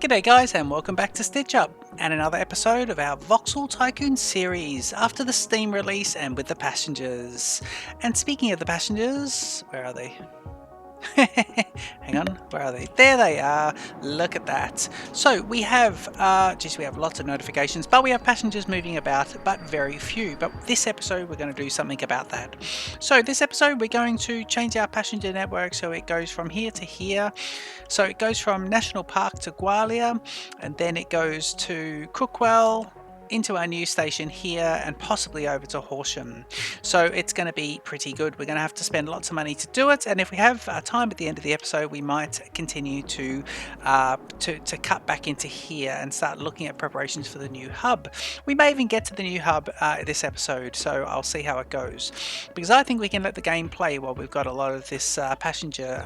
G'day guys and welcome back to Stitch Up and another episode of our Voxel Tycoon series after the Steam release and with the passengers. And speaking of the passengers, where are they? Hang on, where are they? There they are. Look at that. So we have, we have lots of notifications, but we have passengers moving about, but very few. But this episode, we're going to do something about that. So this episode, we're going to change our passenger network so it goes from here to here. So it goes from National Park to Gwalia, and then it goes to Crookwell, into our new station here, and possibly over to Horsham. So it's going to be pretty good. We're going to have to spend lots of money to do it, and if we have time at the end of the episode, we might continue to cut back into here and start looking at preparations for the new hub. We may even get to the new hub this episode, so I'll see how it goes, because I think we can let the game play while we've got a lot of this passenger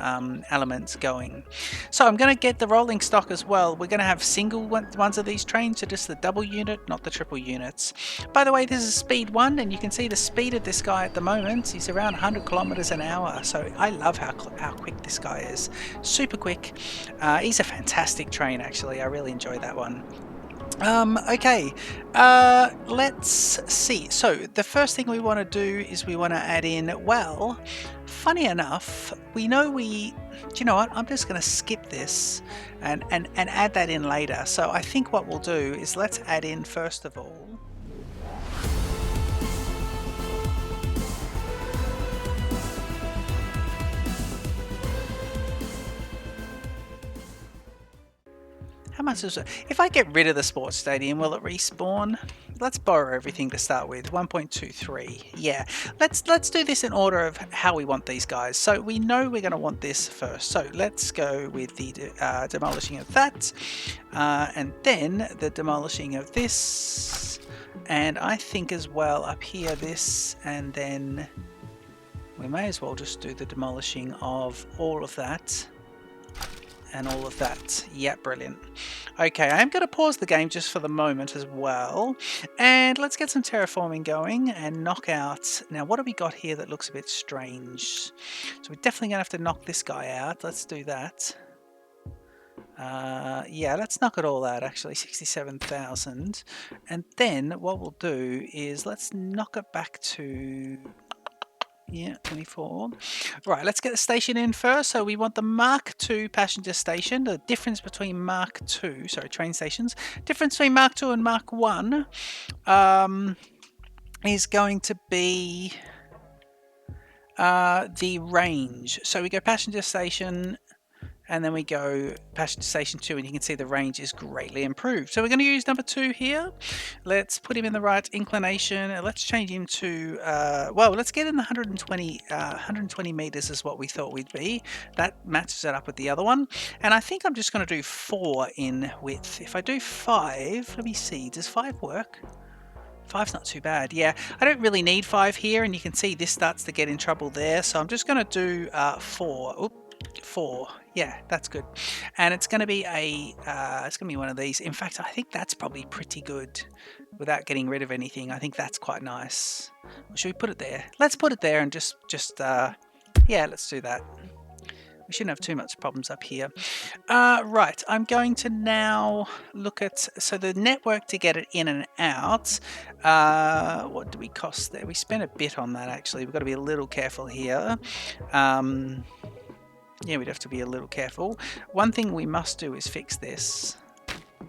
elements going. So I'm going to get the rolling stock as well. We're going to have single ones of these trains, so just the double unit, not the triple units. By the way, this is speed 1, and you can see the speed of this guy at the moment. He's around 100 kilometers an hour, so I love how quick this guy is. Super quick. He's a fantastic train, actually. I really enjoy that one. Okay, let's see. So the first thing we want to do is we want to add in, well, funny enough, do you know what, I'm just going to skip this and add that in later. So I think what we'll do is let's add in first of all how much is it? If I get rid of the sports stadium, will it respawn? Let's borrow everything to start with. 1.23. Yeah, let's do this in order of how we want these guys. So we know we're going to want this first. So let's go with the demolishing of that, and then the demolishing of this, and I think as well up here this, and then we may as well just do the demolishing of all of that. And all of that. Yeah, brilliant. Okay, I am going to pause the game just for the moment as well. And let's get some terraforming going and knock out... Now, what have we got here that looks a bit strange? So we're definitely going to have to knock this guy out. Let's do that. Yeah, let's knock it all out, actually. 67,000. And then what we'll do is let's knock it back to... Yeah, 24. Right, let's get the station in first. So we want the Mark II passenger station. The difference between Mark II, sorry, train stations. Difference between Mark II and Mark I is going to be the range. So we go passenger station, and then we go passenger station 2, and you can see the range is greatly improved. So we're going to use number 2 here. Let's put him in the right inclination. Let's change him to, well, let's get in the 120 meters is what we thought we'd be. That matches it up with the other one. And I think I'm just going to do 4 in width. If I do 5, let me see, does 5 work? 5's not too bad. Yeah, I don't really need 5 here, and you can see this starts to get in trouble there. So I'm just going to do 4. Oop. 4. Yeah, that's good. And it's going to be it's going to be one of these. In fact, I think that's probably pretty good without getting rid of anything. I think that's quite nice. Should we put it there? Let's put it there and yeah, let's do that. We shouldn't have too much problems up here. Right, I'm going to now look at, so the network to get it in and out, what do we cost there? We spent a bit on that, actually. We've got to be a little careful here. Yeah, we'd have to be a little careful. One thing we must do is fix this.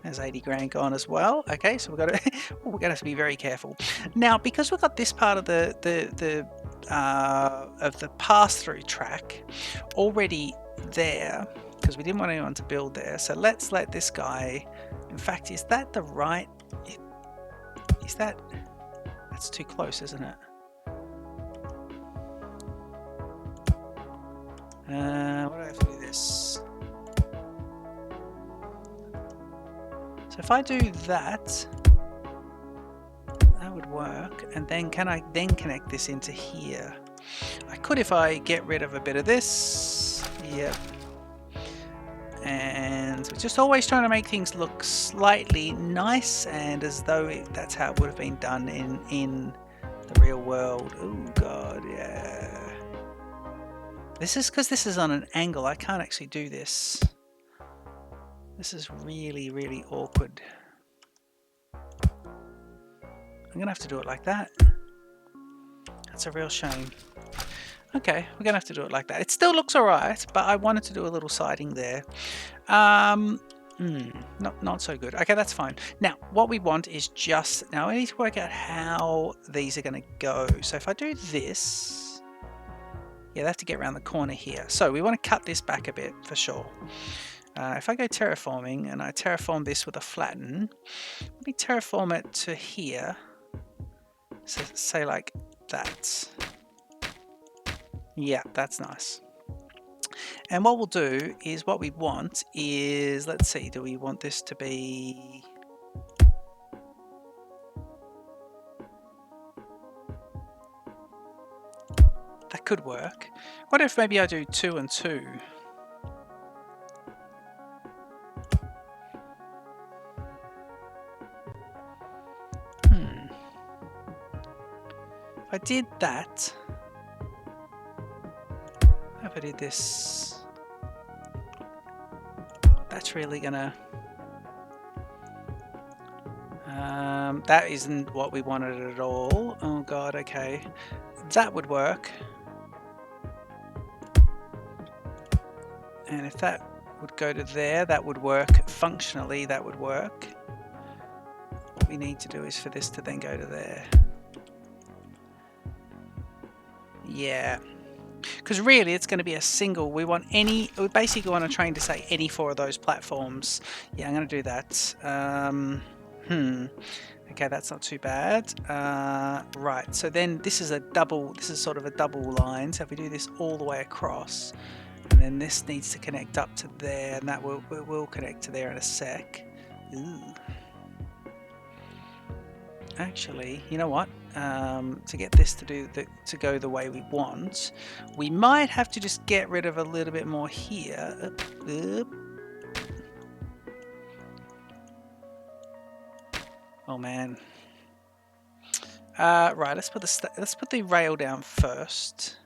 There's 80 grand gone as well. Okay, so we're going to have to be very careful. Now, because we've got this part of the pass-through track already there, because we didn't want anyone to build there. So let's let this guy. In fact, is that the right? Is that? That's too close, isn't it? What do I have to do this? So if I do that, that would work. And then can I then connect this into here? I could if I get rid of a bit of this. Yep. And we're just always trying to make things look slightly nice and as though that's how it would have been done in the real world. Oh god, yeah. This is because this is on an angle. I can't actually do this. This is really, really awkward. I'm going to have to do it like that. That's a real shame. Okay, we're going to have to do it like that. It still looks alright, but I wanted to do a little siding there. Not so good. Okay, that's fine. Now, what we want is just... Now, I need to work out how these are going to go. So if I do this... Yeah, they have to get around the corner here. So we want to cut this back a bit, for sure. If I go terraforming, and I terraform this with a flatten, let me terraform it to here. So say like that. Yeah, that's nice. And what we'll do is what we want is, let's see, do we want this to be... That could work. What if maybe I do 2 and 2? If I did that, if I did this, that's really gonna... that isn't what we wanted at all. Oh god, okay. That would work. And if that would go to there, that would work. Functionally, that would work. What we need to do is for this to then go to there. Yeah. Because really, it's going to be a single. We want any... We basically want to train to say any 4 of those platforms. Yeah, I'm going to do that. Okay, that's not too bad. Right, so then this is a double... This is sort of a double line. So if we do this all the way across... And then this needs to connect up to there, and that will connect to there in a sec. Ooh. Actually, you know what? To get this to go the way we want, we might have to just get rid of a little bit more here. Oh man. Right, let's put the rail down first.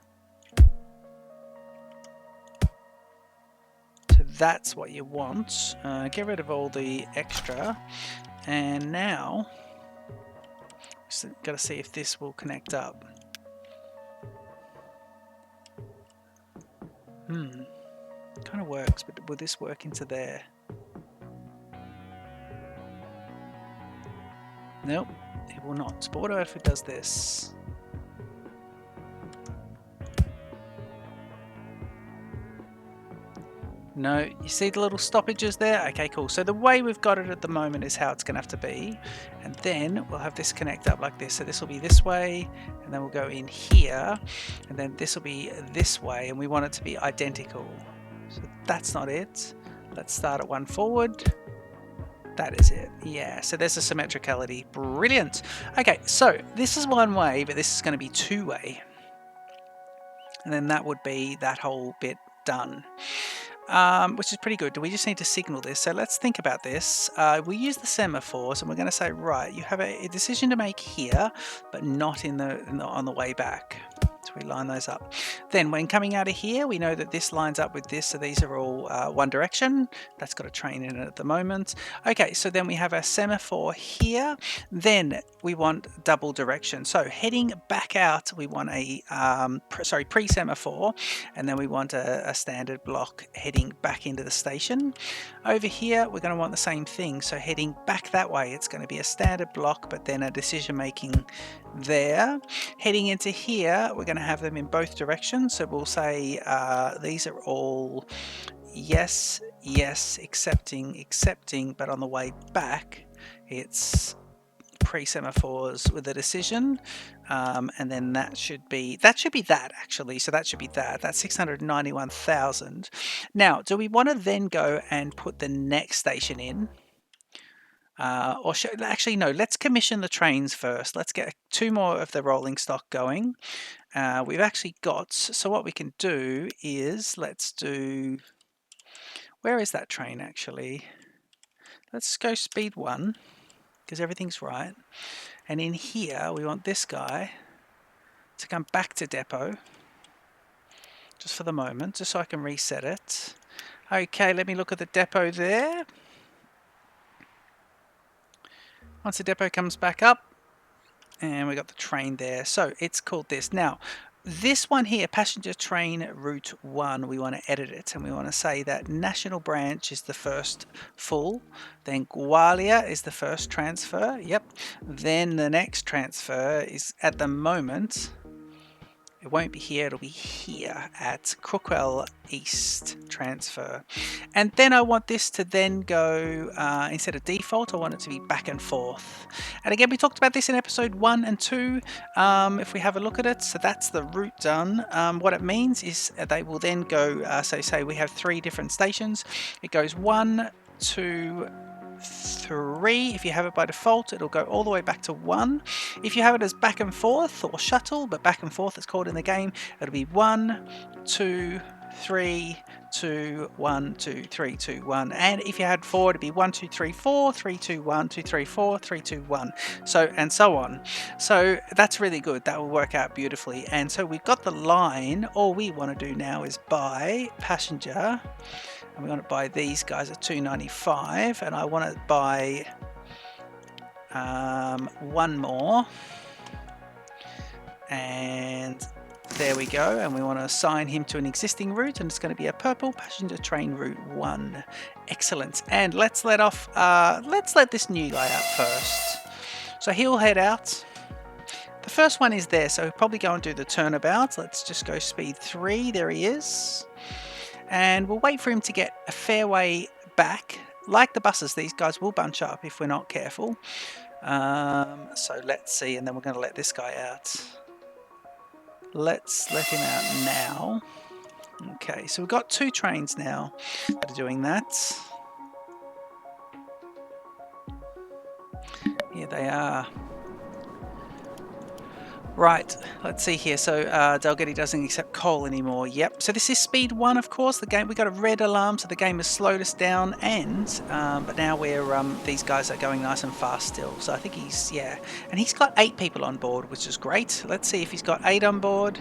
That's what you want. Get rid of all the extra, and now just got to see if this will connect up. Kind of works, but will this work into there? Nope, it will not. But what if it does this? No, you see the little stoppages there? Okay, cool. So the way we've got it at the moment is how it's going to have to be. And then we'll have this connect up like this. So this will be this way, and then we'll go in here, and then this will be this way, and we want it to be identical. So that's not it. Let's start at one forward. That is it. Yeah, so there's a symmetricality. Brilliant. Okay, so this is one way, but this is going to be two way. And then that would be that whole bit done. Which is pretty good. We just need to signal this. So let's think about this. We use the semaphores, and we're going to say, right, you have a decision to make here, but not on the way back. So we line those up. Then when coming out of here, we know that this lines up with this, so these are all one direction. That's got a train in it at the moment. Okay, so then we have our semaphore here. Then we want double direction. So heading back out, we want a pre-semaphore, and then we want a standard block heading back into the station. Over here, we're going to want the same thing. So heading back that way, it's going to be a standard block, but then a decision making there. Heading into here, we're going to have them in both directions. So we'll say these are all yes, yes, accepting, but on the way back, it's pre-semaphores with a decision, and then that should be that actually. So that should be that. That's 691,000. Now, do we want to then go and put the next station in? Actually, no, let's commission the trains first. Let's get 2 more of the rolling stock going. We've actually got, so what we can do is, let's do, where is that train actually? Let's go speed 1, because everything's right. And in here, we want this guy to come back to depot, just for the moment, just so I can reset it. Okay, let me look at the depot there. Once the depot comes back up, and we got the train there. So it's called this. Now, this one here, passenger train route 1, we want to edit it and we want to say that National Branch is the first full, then Gwalia is the first transfer, yep. Then the next transfer is at the moment, it won't be here, it'll be here at Crookwell East transfer. And then I want this to then go, instead of default, I want it to be back and forth. And again, we talked about this in episode 1 and 2, if we have a look at it. So that's the route done. What it means is they will then go, so say we have 3 different stations. It goes 1, 2, 3. If you have it by default, it'll go all the way back to 1. If you have it as back and forth or shuttle, but back and forth it's called in the game, it'll be 1, 2, 3, 2, 1, 2, 3, 2, 1. And if you had 4, it'd be 1, 2, 3, 4, 3, 2, 1, 2, 3, 4, 3, 2, 1. So, and so on. So that's really good. That will work out beautifully. And so we've got the line. All we want to do now is buy passenger. And we want to buy these guys at $2.95, and I want to buy one more, and there we go. And we want to assign him to an existing route, and it's going to be a purple passenger train route 1. Excellent. And let's let this new guy out first. So he'll head out. The first one is there, so he'll probably go and do the turnabout. Let's just go speed 3. There he is. And we'll wait for him to get a fair way back. Like the buses, these guys will bunch up if we're not careful. So let's see, and then we're going to let this guy out. Let's let him out now. Okay, so we've got 2 trains now that are doing that. Here they are. Right, let's see here. So Dalgety doesn't accept coal anymore. Yep. So this is speed 1, of course. The game, we got a red alarm, so the game has slowed us down. And but now we're these guys are going nice and fast still. So I think he's and he's got 8 people on board, which is great. Let's see if he's got 8 on board,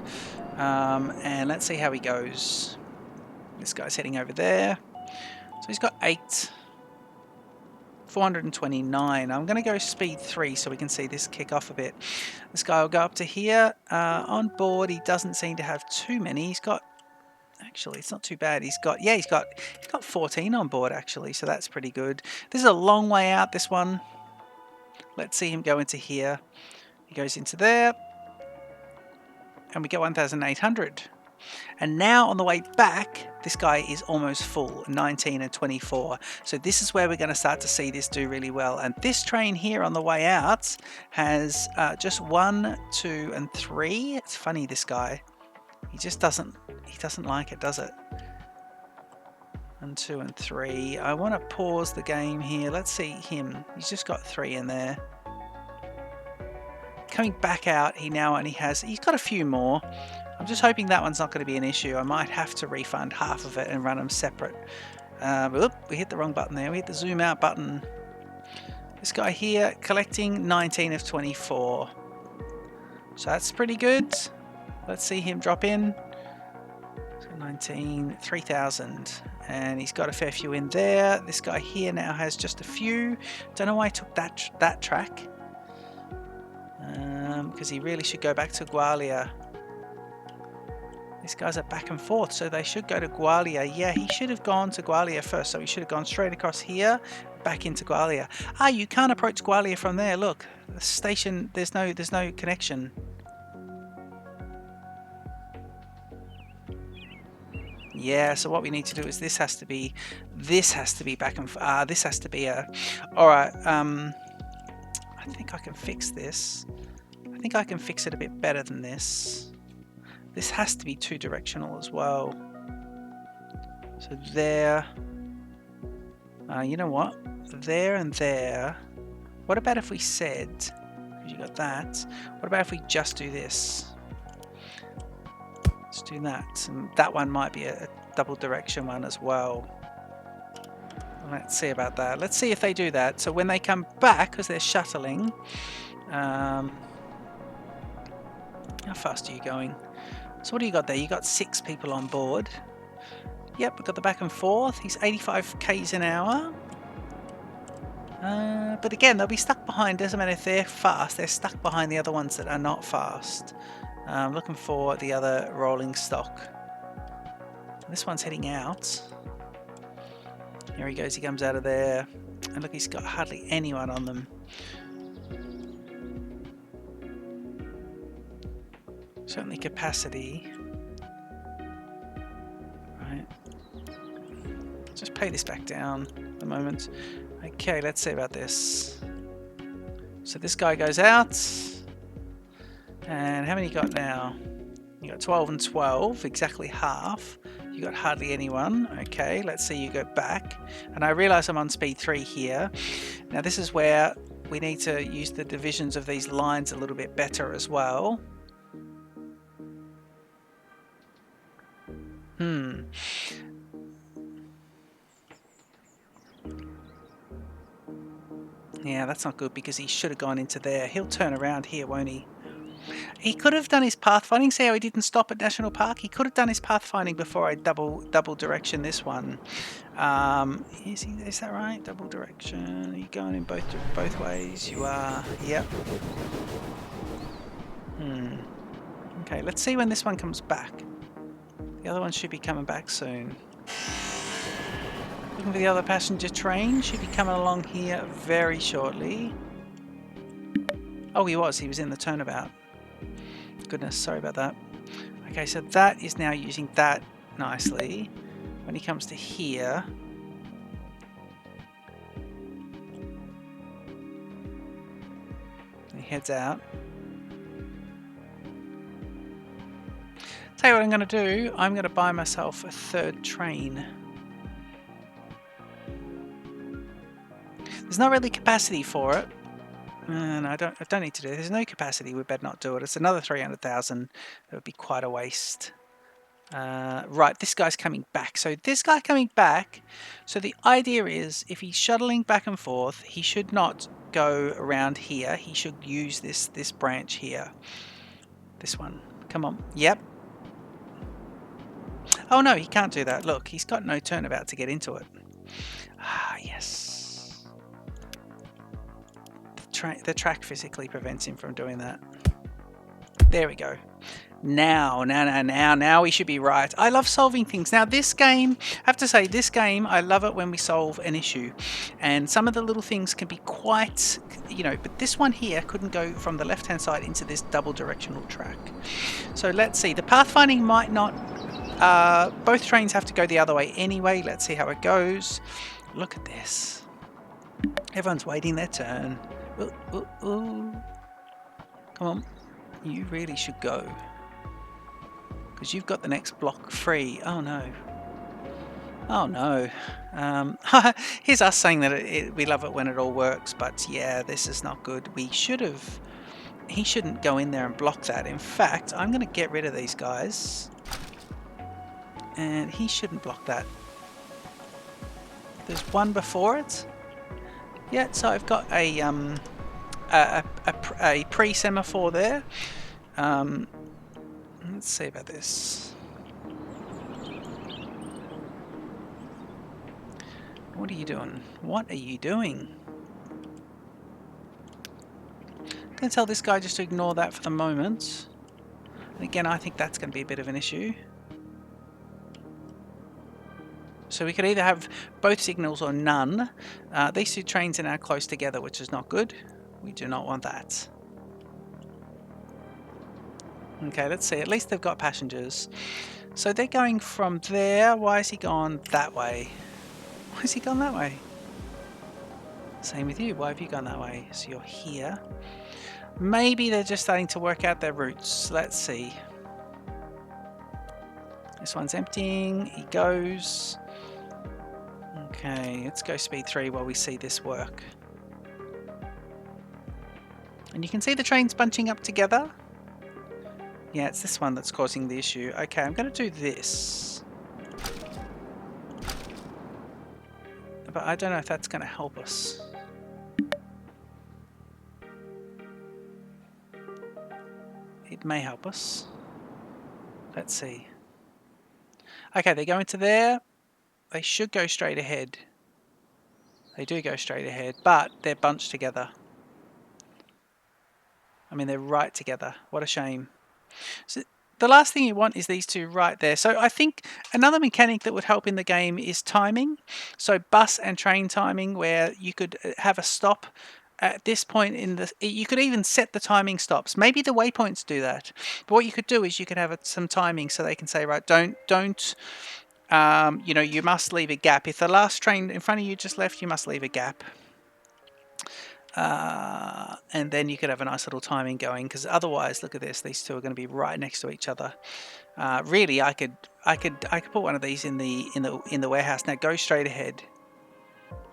and let's see how he goes. This guy's heading over there. So he's got 8. 429. I'm going to go speed 3 so we can see this kick off a bit. This guy will go up to here. On board, he doesn't seem to have too many. He's got, actually, it's not too bad. He's got 14 on board actually, so that's pretty good. This is a long way out, this one. Let's see him go into here. He goes into there, and we get 1,800. And now on the way back, this guy is almost full, 19 and 24. So this is where we're going to start to see this do really well. And this train here on the way out has just 1, 2, and 3. It's funny, this guy. He doesn't like it, does it? 1, 2, and 3. I want to pause the game here. Let's see him. He's just got 3 in there. Coming back out, he now only has, he's got a few more. I'm just hoping that one's not going to be an issue. I might have to refund half of it and run them separate. We hit the wrong button there. We hit the zoom out button. This guy here collecting 19 of 24. So that's pretty good. Let's see him drop in. So 19, 3,000. And he's got a fair few in there. This guy here now has just a few. Don't know why he took that track. Because he really should go back to Gwalia. These guys are back and forth, so they should go to Gwalia. Yeah, he should have gone to Gwalia first, so he should have gone straight across here, back into Gwalia. Ah, you can't approach Gwalia from there. Look, the station, there's no connection. Yeah, so what we need to do is this has to be back and this has to be a. All right. I think I can fix this. I think I can fix it a bit better than this. This has to be 2-directional as well. So there. You know what? There and there. What about if we said, because you got that, what about if we just do this? Let's do that. And that one might be a double direction one as well. Let's see about that. Let's see if they do that. So when they come back, because they're shuttling, how fast are you going? So what do you got there? You got 6 people on board. Yep, we've got the back and forth. He's 85 k's an hour. But again, they'll be stuck behind. Doesn't matter if they're fast, they're stuck behind the other ones that are not fast. Looking for the other rolling stock. This one's heading out. Here he goes, he comes out of there. And look, he's got hardly anyone on them. Certainly capacity. Right. Just pay this back down at the moment. Okay, let's see about this. So this guy goes out. And how many you got now? You got 12 and 12, exactly half. You got hardly anyone. Okay, let's see you go back. And I realize I'm on speed 3 here. Now this is where we need to use the divisions of these lines a little bit better as well. Yeah, that's not good because he should have gone into there. He'll turn around here, won't he? He could have done his pathfinding. See how he didn't stop at National Park? He could have done his pathfinding before I double direction this one. Is that right? Double direction. Are you going in both ways? You are. Yep. Okay, let's see when this one comes back. The other one should be coming back soon. Looking for the other passenger train. Should be coming along here very shortly. Oh, he was in the turnabout. Goodness, sorry about that. Okay, so that is now using that nicely. When he comes to here, he heads out. Tell you what I'm going to do. I'm going to buy myself a 3rd train. There's not really capacity for it. No, I don't need to do it. There's no capacity. We better not do it. It's another 300,000. It would be quite a waste. Right, this guy's coming back. So this guy coming back. So the idea is, if he's shuttling back and forth, he should not go around here. He should use this branch here. This one. Come on. Yep. Oh no, he can't do that. Look, he's got no turnabout to get into it. Ah, yes. The track physically prevents him from doing that. There we go. Now we should be right. I love solving things. Now this game, I have to say, this game, I love it when we solve an issue. And some of the little things can be quite, but this one here couldn't go from the left-hand side into this double directional track. So let's see. The pathfinding might not, both trains have to go the other way anyway. Let's see how it goes. Look at this. Everyone's waiting their turn. Ooh. Come on. You really should go. Because you've got the next block free. Oh no. Oh no. Here's us saying that we love it when it all works, but yeah, this is not good. He shouldn't go in there and block that. In fact, I'm going to get rid of these guys. And he shouldn't block that. There's one before it. Yeah, so I've got a pre-semaphore there. Let's see about this. What are you doing? What are you doing? I'm going to tell this guy just to ignore that for the moment. And again, I think that's going to be a bit of an issue. So we could either have both signals or none. These 2 trains are now close together, which is not good. We do not want that. Okay, let's see. At least they've got passengers. So they're going from there. Why has he gone that way? Why has he gone that way? Same with you. Why have you gone that way? So you're here. Maybe they're just starting to work out their routes. Let's see. This one's emptying. He goes. Okay, let's go speed 3 while we see this work. And you can see the trains bunching up together. Yeah, it's this one that's causing the issue. Okay, I'm going to do this. But I don't know if that's going to help us. It may help us. Let's see. Okay, they go into there. They should go straight ahead. They do go straight ahead, but they're bunched together. I mean, they're right together. What a shame. So the last thing you want is these two right there. So I think another mechanic that would help in the game is timing. So bus and train timing, where you could have a stop at this point in the... You could even set the timing stops. Maybe the waypoints do that. But what you could do is you could have some timing so they can say, right, don't you know, you must leave a gap. If the last train in front of you just left, you must leave a gap. And then you could have a nice little timing going, because otherwise, look at this, these two are going to be right next to each other. Really, I could put one of these in the warehouse. Now go straight ahead.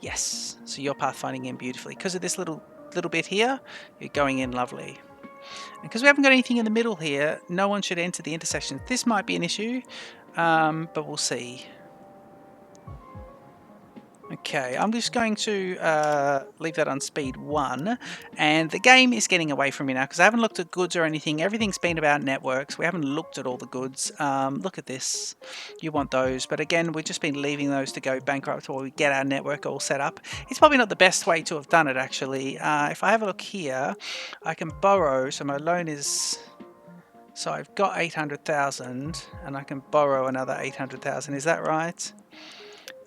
Yes, so you're pathfinding in beautifully. Because of this little bit here, you're going in lovely. And because we haven't got anything in the middle here, no one should enter the intersection. This might be an issue, but we'll see. Okay, I'm just going to leave that on speed 1, and the game is getting away from me now because I haven't looked at goods or anything. Everything's been about networks. We haven't looked at all the goods. Look at this. You want those, but again, we've just been leaving those to go bankrupt while we get our network all set up. It's probably not the best way to have done it, actually. If I have a look here, I can borrow, so my loan is... So I've got 800,000, and I can borrow another 800,000. Is that right?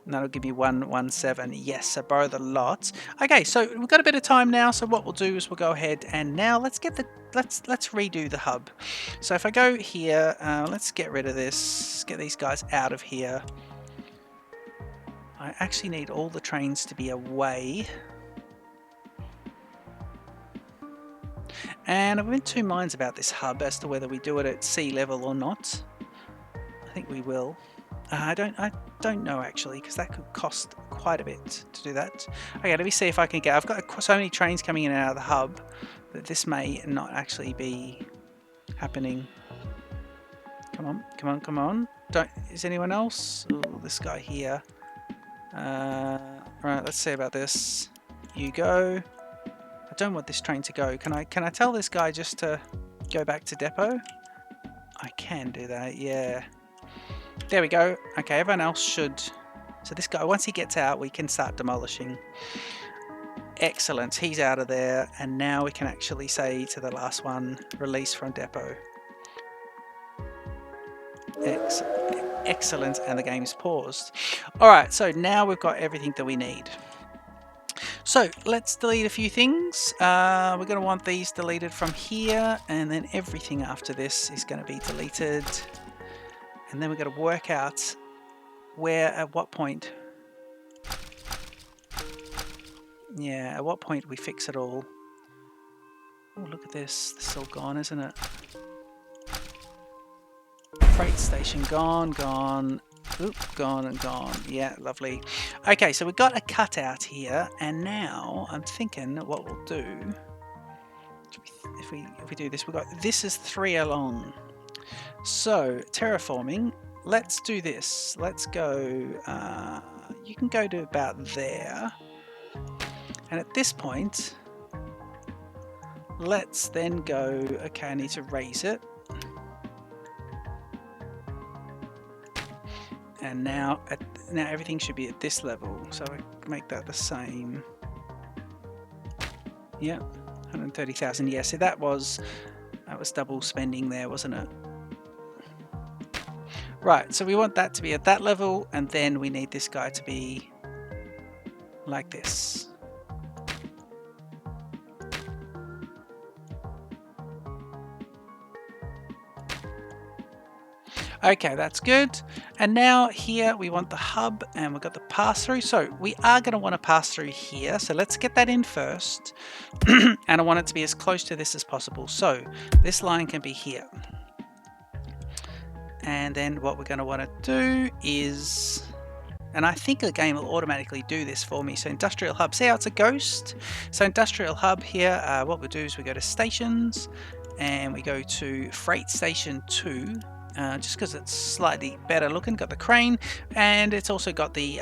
And that'll give me 117. Yes, so borrow the lot. Okay, so we've got a bit of time now. So what we'll do is we'll go ahead and now let's redo the hub. So if I go here, let's get rid of this. Get these guys out of here. I actually need all the trains to be away. And I've been in two minds about this hub as to whether we do it at sea level or not. I think we will. I don't know actually, because that could cost quite a bit to do that. Okay, let me see if I can get... I've got so many trains coming in and out of the hub that this may not actually be happening. Come on, come on, come on. Is anyone else? Oh, this guy here. Right, let's see about this. You go. I don't want this train to go. Can I tell this guy just to go back to depot? I can do that, yeah. There we go. Okay, everyone else should... So this guy, once he gets out, we can start demolishing. Excellent, he's out of there. And now we can actually say to the last one, release from depot. Excellent, and the game's paused. Alright, so now we've got everything that we need. So let's delete a few things. We're going to want these deleted from here, and then everything after this is going to be deleted. And then we've got to work out where, at what point. Yeah, at what point we fix it all. Oh, look at this. This is all gone, isn't it? Freight station gone, gone. Oop, gone and gone. Yeah, lovely. Okay, so we've got a cutout here, and now I'm thinking what we'll do. If we do this, we've got this is 3 along. So, terraforming, let's do this. Let's go, you can go to about there. And at this point, let's then go, okay, I need to raise it. And now everything should be at this level. So I make that the same. Yeah, 130,000. Yeah, so that was double spending there, wasn't it? Right, so we want that to be at that level, and then we need this guy to be like this. Okay, that's good. And now here we want the hub, and we've got the pass through. So we are going to want to pass through here. So let's get that in first. And I want it to be as close to this as possible. So this line can be here. And then what we're going to want to do is, and I think the game will automatically do this for me. So industrial hub, see how it's a ghost? So industrial hub here, what we'll do is we go to stations, and we go to freight station 2. Just because it's slightly better looking, got the crane, and it's also got the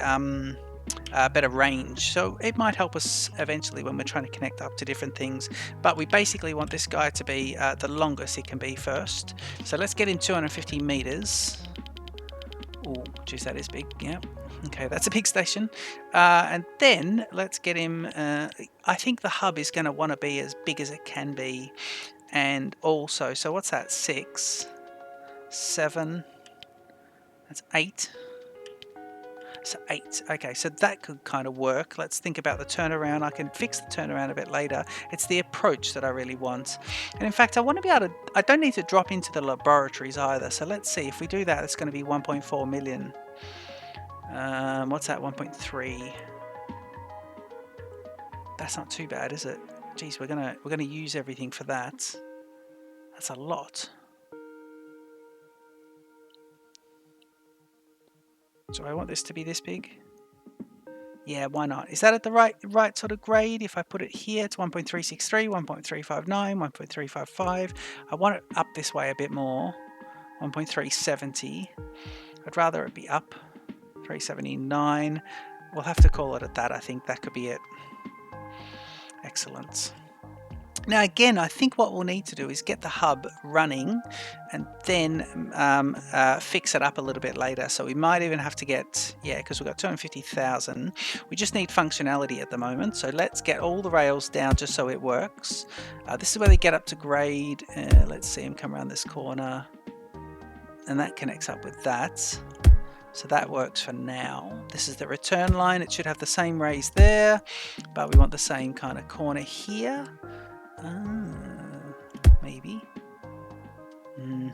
better range, so it might help us eventually when we're trying to connect up to different things. But we basically want this guy to be the longest it can be first. So let's get in 250 meters. Oh geez, that is big. Yeah, Okay, that's a big station. And then let's get him. I think the hub is going to want to be as big as it can be. And also, so what's that? 6, 7, that's 8. So 8. Okay, so that could kind of work. Let's think about the turnaround. I can fix the turnaround a bit later. It's the approach that I really want. And in fact, I want to be able to, I don't need to drop into the laboratories either. So let's see, if we do that, it's going to be 1.4 million. What's that? 1.3. That's not too bad, is it? Geez, we're gonna use everything for that. That's a lot. So I want this to be this big. Yeah, why not? Is that at the right sort of grade? If I put it here, it's 1.363, 1.359, 1.355. I want it up this way a bit more. 1.370. I'd rather it be up. 379. We'll have to call it at that. I think that could be it. Excellent. Now again, I think what we'll need to do is get the hub running and then fix it up a little bit later. So we might even have to get, yeah, because we've got 250,000. We just need functionality at the moment. So let's get all the rails down just so it works. This is where they get up to grade. Let's see them come around this corner. And that connects up with that. So that works for now. This is the return line. It should have the same rays there, but we want the same kind of corner here. Maybe. Ooh.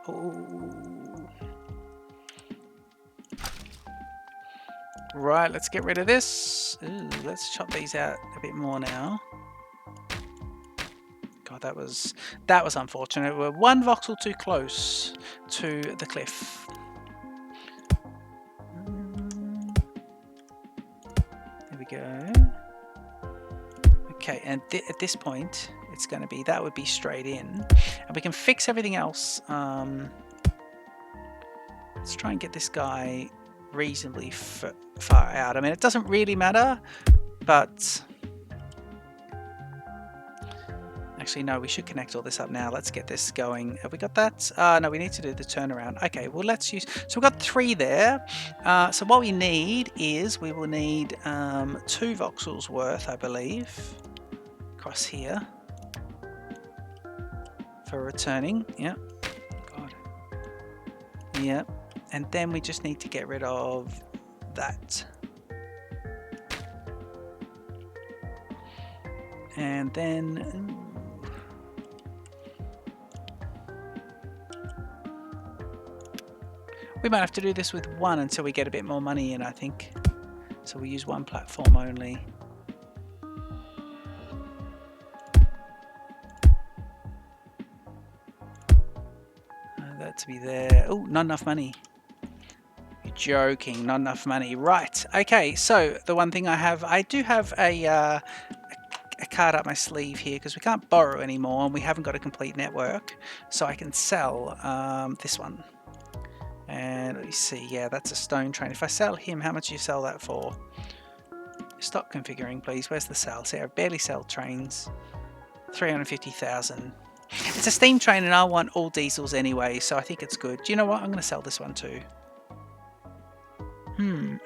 Oh. Right, let's get rid of this. Ooh, let's chop these out a bit more now. God, that was unfortunate. We're one voxel too close to the cliff. There we go. Okay, and at this point, it's going to be, that would be straight in. And we can fix everything else. Let's try and get this guy reasonably far out. I mean, it doesn't really matter, but... Actually, no, we should connect all this up now. Let's get this going. Have we got that? No, we need to do the turnaround. Okay, well, let's use... So we've got 3 there. So what we need is, we will need 2 voxels worth, I believe, across here for returning. Yep. God. Yep. And then we just need to get rid of that. And then... we might have to do this with 1 until we get a bit more money in, I think. So we use 1 platform only. That to be there. Oh, not enough money. You're joking, not enough money. Right, okay, so the one thing I do have a card up my sleeve here because we can't borrow anymore and we haven't got a complete network. So I can sell this one. And let me see, yeah, that's a stone train. If I sell him, how much do you sell that for? Stop configuring, please. Where's the sell? See, I barely sell trains. 350,000. It's a steam train and I want all diesels anyway, so I think it's good. Do you know what? I'm going to sell this one too.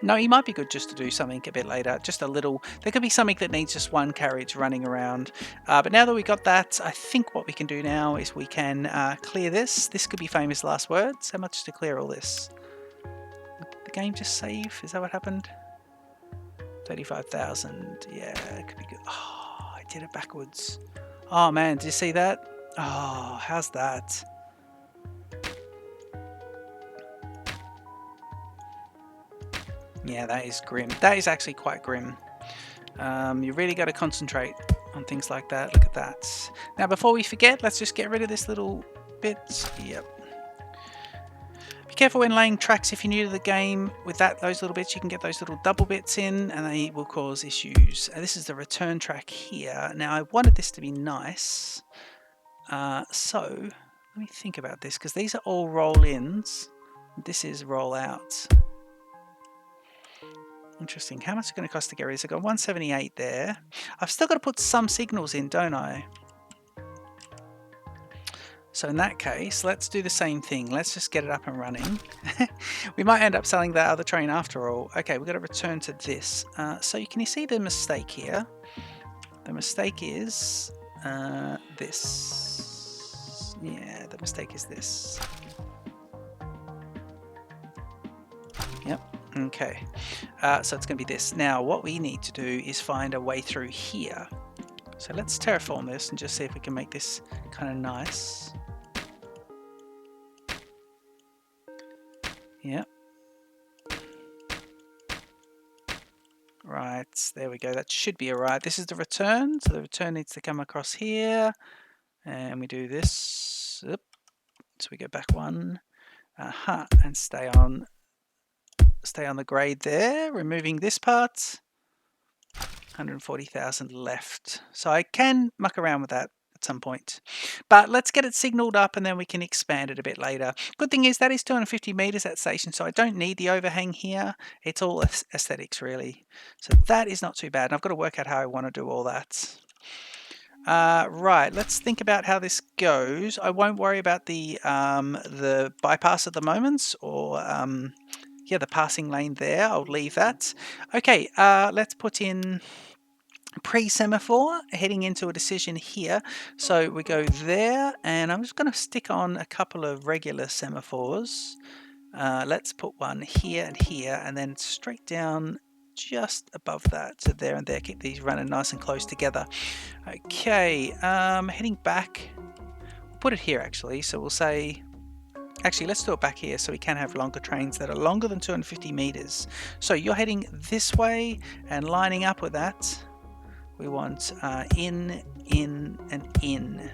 No, he might be good just to do something a bit later. Just a little... There could be something that needs just 1 carriage running around. But now that we got that, I think what we can do now is we can clear this. This could be famous last words. How much to clear all this? The game just save? Is that what happened? 35,000. Yeah, it could be good. Oh, I did it backwards. Oh man, did you see that? Oh, how's that? Yeah, that is grim. That is actually quite grim. You really got to concentrate on things like that. Look at that. Now, before we forget, let's just get rid of this little bit. Yep. Be careful when laying tracks if you're new to the game. With those little bits, you can get those little double bits in, and they will cause issues. This is the return track here. Now, I wanted this to be nice. So, let me think about this, because these are all roll-ins. This is roll-outs. Interesting. How much is it going to cost to get rid of this? I've got 178 there. I've still got to put some signals in, don't I? So in that case, let's do the same thing. Let's just get it up and running. We might end up selling that other train after all. Okay, we've got to return to this. So can you see the mistake here? The mistake is this. Yeah, the mistake is this. Yep. Okay. So it's going to be this. Now, what we need to do is find a way through here. So let's terraform this and just see if we can make this kind of nice. Yep. Right, there we go. That should be all right. This is the return. So the return needs to come across here. And we do this. Oop. So we go back one. And stay on the grade there. Removing this part. 140,000 left. So I can muck around with that at some point. But let's get it signaled up and then we can expand it a bit later. Good thing is that is 250 meters, that station, so I don't need the overhang here. It's all aesthetics really. So that is not too bad. And I've got to work out how I want to do all that. Right, let's think about how this goes. I won't worry about the bypass at the moment, or yeah, the passing lane there. I'll leave that. Okay, let's put in pre-semaphore heading into a decision here. So we go there, and I'm just going to stick on a couple of regular semaphores. Let's put one here and here, and then straight down just above that, so there and there. Keep these running nice and close together. Okay, heading back. We'll put it here actually. So we'll say, actually, let's do it back here so we can have longer trains that are longer than 250 meters. So you're heading this way, and lining up with that, we want in, and in.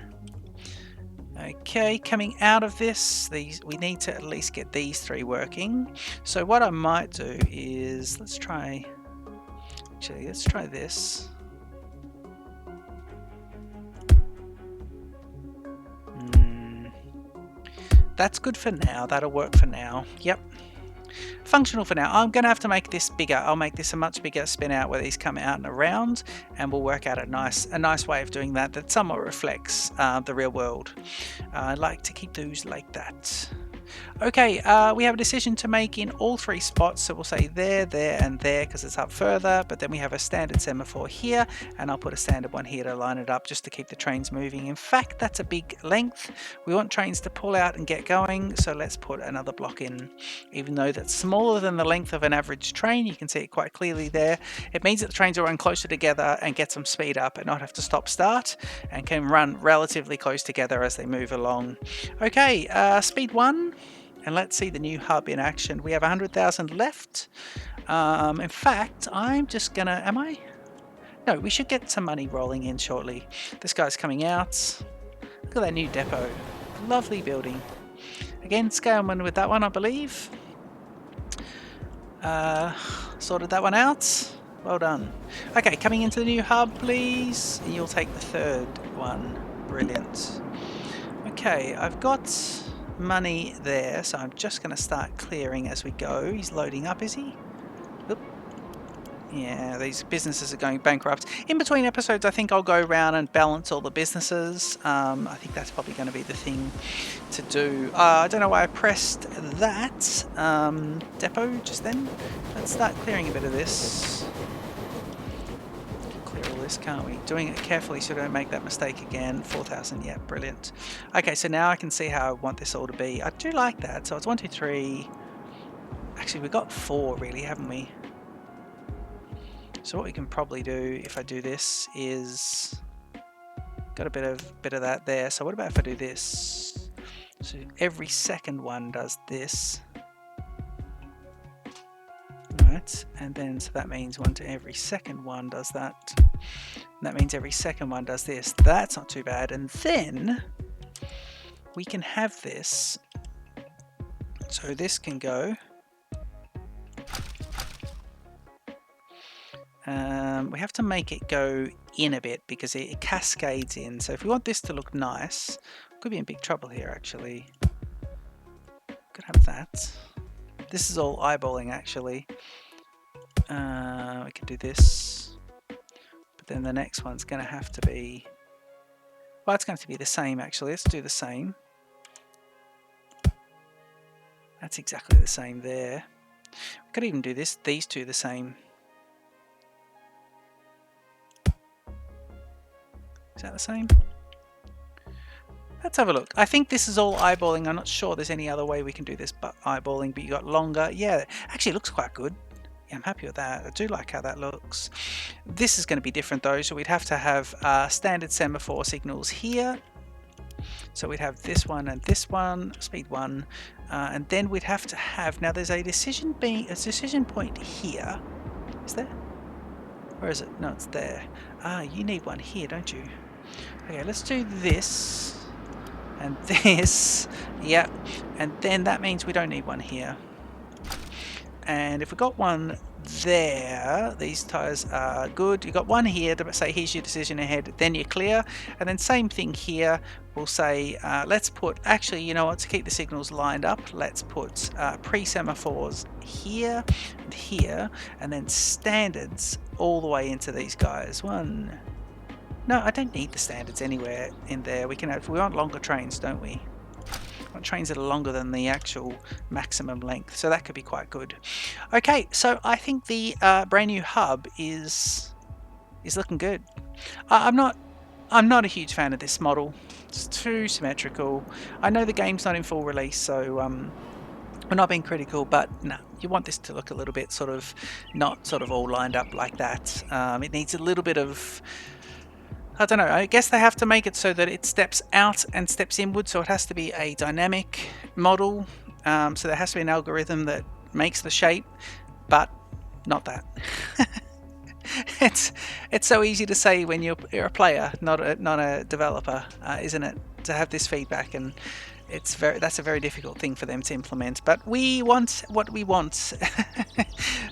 Okay, coming out of this, we need to at least get these three working. So what I might do is, let's try this. That's good for now. That'll work for now. Yep. Functional for now. I'm going to have to make this bigger. I'll make this a much bigger spin out where these come out and around, and we'll work out a nice way of doing that that somewhat reflects the real world. I like to keep those like that. Okay, we have a decision to make in all three spots, so we'll say there, and there because it's up further, but then we have a standard semaphore here, and I'll put a standard one here to line it up just to keep the trains moving. In fact, that's a big length. We want trains to pull out and get going, so let's put another block in. Even though that's smaller than the length of an average train, you can see it quite clearly there. It means that the trains will run closer together and get some speed up and not have to stop start, and can run relatively close together as they move along. Okay, speed 1. And let's see the new hub in action. We have 100,000 left. In fact, I'm just gonna, No, we should get some money rolling in shortly. This guy's coming out. Look at that new depot. Lovely building. Again, scale one with that one, I believe. Sorted that one out. Well done. Okay, coming into the new hub, please. And you'll take the third one. Brilliant. Okay, I've got money there, so I'm just going to start clearing as we go. He's loading up, is he? Oop. Yeah, these businesses are going bankrupt. In between episodes, I think I'll go around and balance all the businesses. I think that's probably going to be the thing to do. I don't know why I pressed that depot just then. Let's start clearing a bit of this. This, can't we? Doing it carefully so don't make that mistake again. 4,000, yeah, brilliant. Okay, so now I can see how I want this all to be. I do like that. So it's 1, 2, 3. Actually, we've got 4 really, haven't we? So what we can probably do if I do this is got a bit of that there. So what about if I do this? So every second one does this. Right, and then so that means one to every second one does that. And that means every second one does this. That's not too bad. And then we can have this. So this can go. We have to make it go in a bit because it cascades in. So if we want this to look nice, could be in big trouble here actually. Could have that. This is all eyeballing actually. We can do this, but then the next one's going to have to be, well, it's going to be the same actually. Let's do the same. That's exactly the same there. We could even do these two the same. Is that the same? Let's have a look. I think this is all eyeballing. I'm not sure there's any other way we can do this but eyeballing, but you got longer. Yeah, actually it looks quite good. Yeah, I'm happy with that. I do like how that looks. This is going to be different though, so we'd have to have standard semaphore signals here. So we'd have this one, speed 1, and then we'd have to have, now there's a decision point here. Is there? Where is it? No, it's there. Ah, you need one here, don't you? Okay, let's do this and this. Yep, and then that means we don't need one here. And if we got one there, these tires are good. You got one here to say here's your decision ahead, then you're clear. And then same thing here, we'll say let's put, actually, you know what, to keep the signals lined up, let's put pre-semaphores here and here, and then standards all the way into these guys. One, no, I don't need the standards anywhere in there. We can have, we want longer trains, don't we? Trains that are longer than the actual maximum length, so that could be quite good. Okay, so I think the brand new hub is looking good. I'm not a huge fan of this model. It's too symmetrical. I know the game's not in full release, so we're not being critical, but no, you want this to look a little bit sort of not sort of all lined up like that. It needs a little bit of, I don't know, I guess they have to make it so that it steps out and steps inward, so it has to be a dynamic model. So there has to be an algorithm that makes the shape, but not that. It's so easy to say when you're a player, not a developer, isn't it? To have this feedback, and that's a very difficult thing for them to implement, but we want what we want.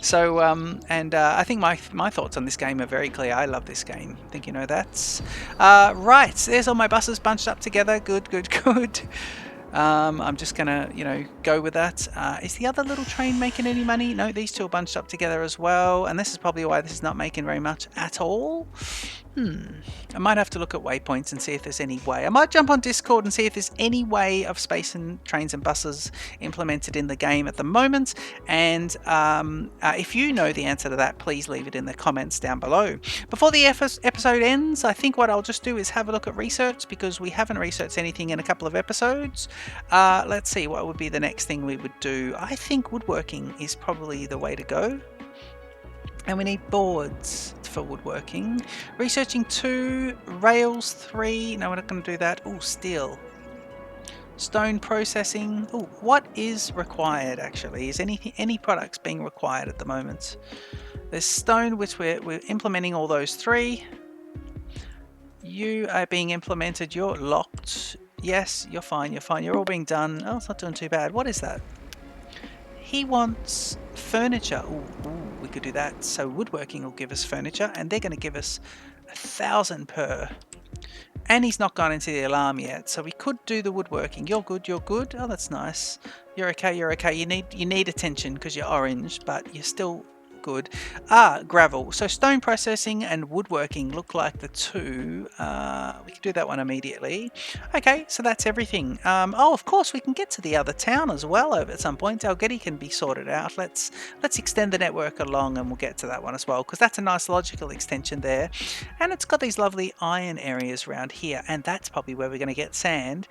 So I think my thoughts on this game are very clear. I love this game. I think you know that. Right, there's all my buses bunched up together. Good. I'm just gonna, go with that. Is the other little train making any money? No, these two are bunched up together as well, and this is probably why this is not making very much at all. I might have to look at waypoints and see if there's any way. I might jump on Discord and see if there's any way of space and trains and buses implemented in the game at the moment. And if you know the answer to that, please leave it in the comments down below. Before the episode ends, I think what I'll just do is have a look at research, because we haven't researched anything in a couple of episodes. Let's see, what would be the next thing we would do? I think woodworking is probably the way to go. And we need boards for woodworking. Researching 2, rails 3. No, we're not going to do that. Oh, steel. Stone processing. Oh, what is required actually? Is any products being required at the moment? There's stone, which we're implementing all those 3. You are being implemented. You're locked. Yes, you're fine. You're all being done. Oh, it's not doing too bad. What is that? He wants furniture. Ooh, we could do that. So woodworking will give us furniture, and they're going to give us 1,000 per. And he's not gone into the alarm yet, so we could do the woodworking. You're good. Oh, that's nice. You're okay. You need attention because you're orange, but you're still good. Gravel. So stone processing and woodworking look like the 2. We can do that one immediately. Okay, so that's everything. Oh, of course, we can get to the other town as well at some point. Algety can be sorted out. Let's extend the network along, and we'll get to that one as well, because that's a nice logical extension there. And it's got these lovely iron areas around here, and that's probably where we're going to get sand.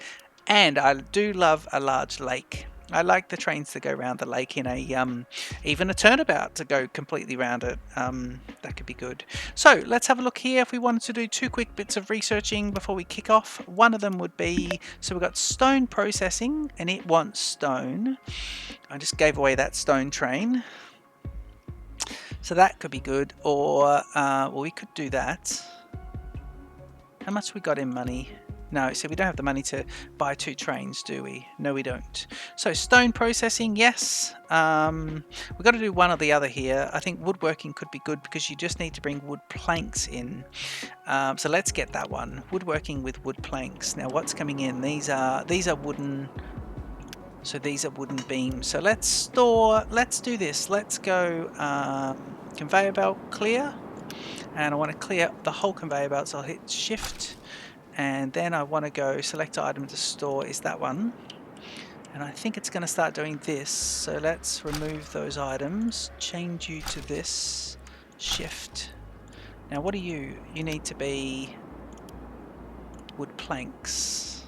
And I do love a large lake. I like the trains to go around the lake in a even a turnabout to go completely around it. That could be good. So let's have a look here. If we wanted to do 2 quick bits of researching before we kick off, one of them would be, so we've got stone processing, and it wants stone. I just gave away that stone train, so that could be good. Or well, we could do that. How much we got in money? No, so we don't have the money to buy 2 trains, do we? No, we don't. So stone processing, yes. We've got to do one or the other here. I think woodworking could be good because you just need to bring wood planks in. So let's get that one. Woodworking with wood planks. Now what's coming in? These are wooden. So these are wooden beams. So let's do this. Let's go conveyor belt clear. And I want to clear the whole conveyor belt, so I'll hit shift. And then I want to go select item to store is that one. And I think it's going to start doing this. So let's remove those items. Change you to this. Shift. Now what are you? You need to be wood planks.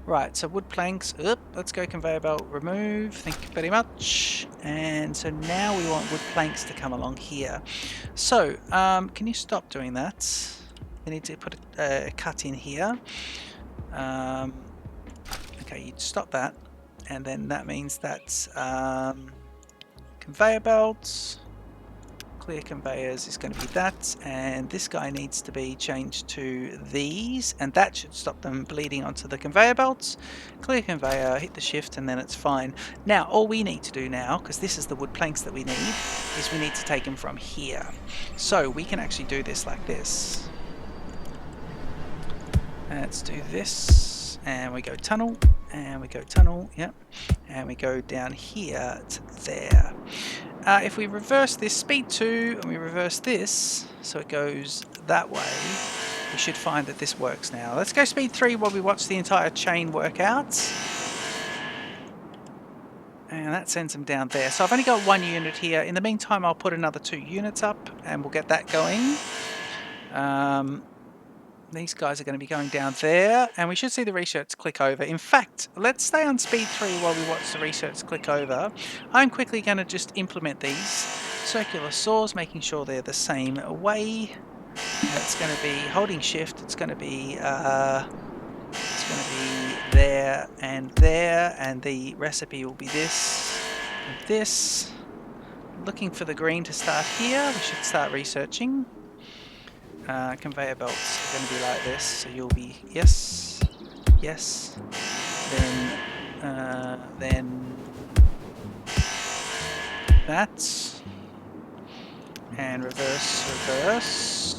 Right, so wood planks. Let's go conveyor belt. Remove. Thank you very much. And so now we want wood planks to come along here. So, can you stop doing that? We need to put a cut in here. Okay, you stop that, and then that means that conveyor belts, clear conveyors is going to be that, and this guy needs to be changed to these, and that should stop them bleeding onto the conveyor belts. Clear conveyor, hit the shift, and then it's fine. Now all we need to do now, because this is the wood planks that we need, is we need to take them from here. So we can actually do this like this. Let's do this, and we go tunnel, and we go tunnel, yep, and we go down here to there. If we reverse this speed 2 and we reverse this so it goes that way, we should find that this works now. Let's go speed 3 while we watch the entire chain work out. And that sends them down there. So I've only got 1 unit here. In the meantime, I'll put another 2 units up and we'll get that going. These guys are going to be going down there, and we should see the research click over. In fact, let's stay on speed 3 while we watch the research click over. I'm quickly going to just implement these circular saws, making sure they're the same way. And it's going to be holding shift. It's going to be there, and the recipe will be this and this. Looking for the green to start here. We should start researching. Conveyor belts are going to be like this, so you'll be yes, yes, then that, and reverse, reverse.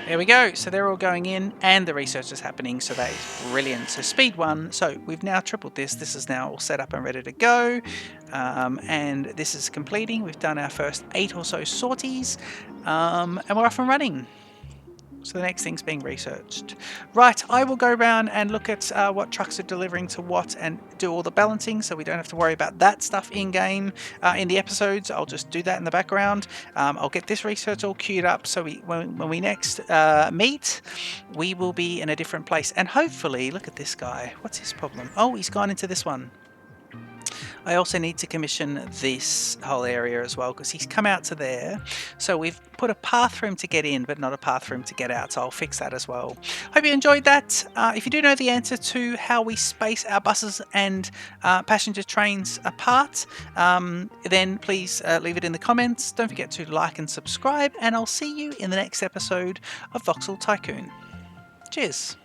There we go, so they're all going in and the research is happening, so that is brilliant. So speed 1, so we've now tripled this. This is now all set up and ready to go, and this is completing. We've done our first 8 or so sorties, and we're off and running. So the next thing's being researched. Right, I will go around and look at what trucks are delivering to what and do all the balancing, so we don't have to worry about that stuff in-game. In the episodes, I'll just do that in the background. I'll get this research all queued up, so when we next meet, we will be in a different place. And hopefully, look at this guy. What's his problem? Oh, he's gone into this one. I also need to commission this whole area as well, because he's come out to there. So we've put a path for him to get in, but not a path for him to get out. So I'll fix that as well. Hope you enjoyed that. If you do know the answer to how we space our buses and passenger trains apart, then please leave it in the comments. Don't forget to like and subscribe, and I'll see you in the next episode of Voxel Tycoon. Cheers.